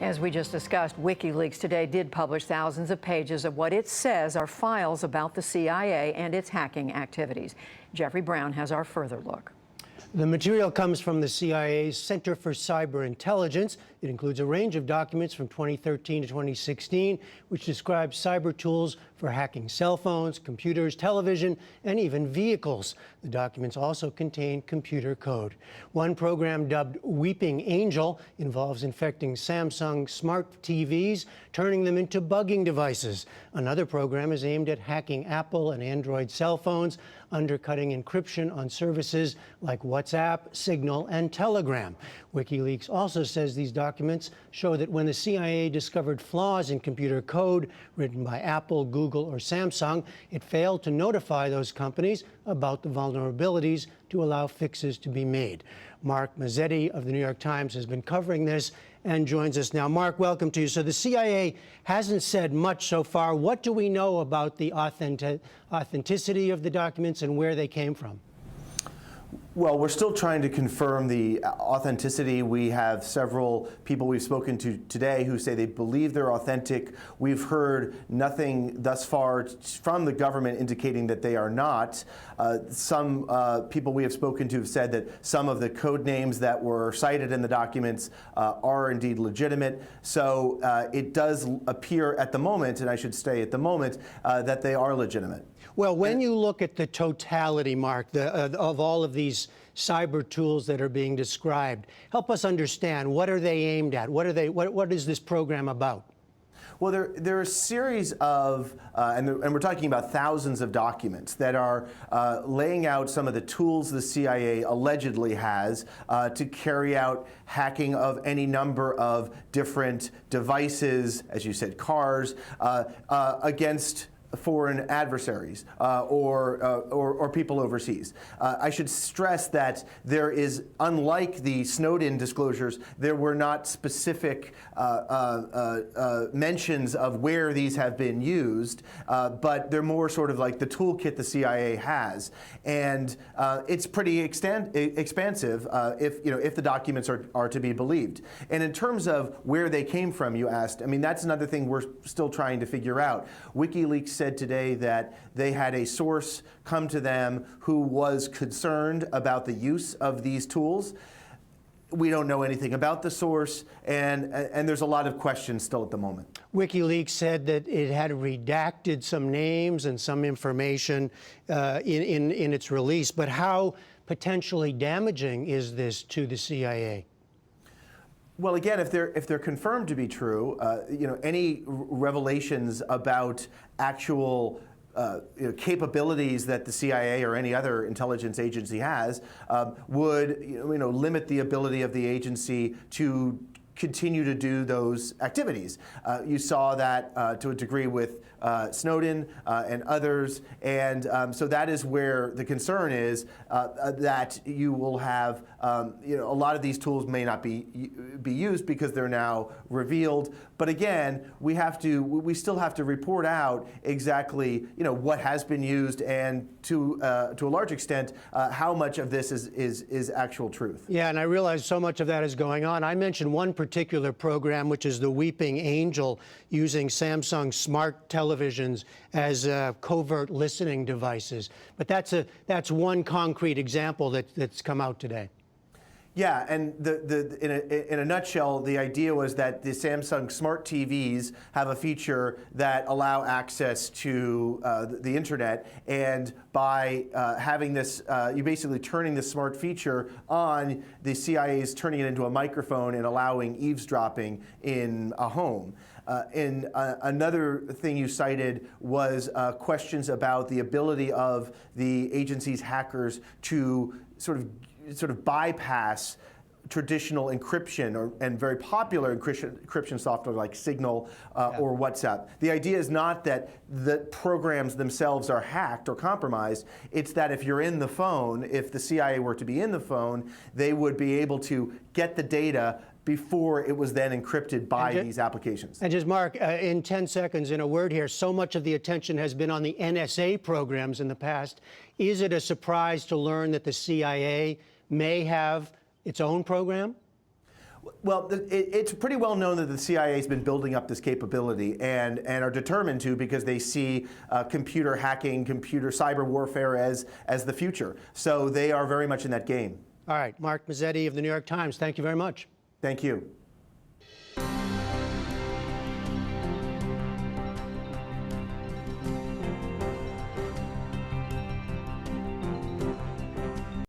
As we just discussed, Wikileaks today did publish thousands of pages of what it says are files about the CIA and its hacking activities. Jeffrey Brown has our further look. The material comes from the CIA's Center for Cyber Intelligence. It includes a range of documents from 2013 to 2016, which describe cyber tools for hacking cell phones, computers, television, and even vehicles. The documents also contain computer code. One program, dubbed Weeping Angel, involves infecting Samsung smart TVs, turning them into bugging devices. Another program is aimed at hacking Apple and Android cell phones, undercutting encryption on services like WhatsApp, Signal, and Telegram. WikiLeaks also says these documents show that when the CIA discovered flaws in computer code written by Apple, Google, or Samsung, it failed to notify those companies about the vulnerabilities to allow fixes to be made. Mark Mazzetti of the New York Times has been covering this and joins us now. Mark, welcome to you. So the CIA hasn't said much so far. What do we know about the authenticity of the documents and where they came from? Well, we're still trying to confirm the authenticity. We have several people we've spoken to today who say they believe they're authentic. We've heard nothing thus far from the government indicating that they are not. Some people we have spoken to have said that some of the code names that were cited in the documents are indeed legitimate. So it does appear at the moment, and I should say at the moment, that they are legitimate. Well, when you look at the totality, Mark, of all of these cyber tools that are being described, help us understand, what are they aimed at? What is this program about? Well, there are a series of, and we're talking about thousands of documents that are laying out some of the tools the CIA allegedly has to carry out hacking of any number of different devices, as you said, cars, against foreign adversaries or people overseas. I should stress that there is, unlike the Snowden disclosures, there were not specific mentions of where these have been used, but they're more sort of like the toolkit the CIA has, and it's pretty expansive if the documents are to be believed. And in terms of where they came from, you asked. I mean, that's another thing we're still trying to figure out. WikiLeaks said today that they had a source come to them who was concerned about the use of these tools. We don't know anything about the source, and there's a lot of questions still at the moment. WikiLeaks said that it had redacted some names and some information in its release, but how potentially damaging is this to the CIA? Well, again, if they're confirmed to be true, any revelations about actual capabilities that the CIA or any other intelligence agency has would limit the ability of the agency to continue to do those activities. You saw that to a degree with Snowden and others, and so that is where the concern is, that you will have a lot of these tools may not be used because they're now revealed. But again, we still have to report out exactly what has been used, and to a large extent how much of this is actual truth. Yeah, and I realize so much of that is going on. I mentioned one particular program, which is the Weeping Angel, using Samsung smart televisions as covert listening devices. But that's one concrete example that's come out today. Yeah, and in a nutshell, the idea was that the Samsung smart TVs have a feature that allow access to the internet, and by having this, you're basically turning the smart feature on, the CIA is turning it into a microphone and allowing eavesdropping in a home. And another thing you cited was questions about the ability of the agency's hackers to sort of bypass traditional encryption and very popular encryption software like Signal or WhatsApp. The idea is not that the programs themselves are hacked or compromised. It's that if you're in the phone, if the CIA were to be in the phone, they would be able to get the data before it was then encrypted by these applications. And just, Mark, in 10 seconds, in a word here, so much of the attention has been on the NSA programs in the past. Is it a surprise to learn that the CIA may have its own program? Well, it's pretty well known that the CIA has been building up this capability and are determined to, because they see computer hacking, cyber warfare as the future. So they are very much in that game. All right, Mark Mazzetti of the New York Times, thank you very much. Thank you.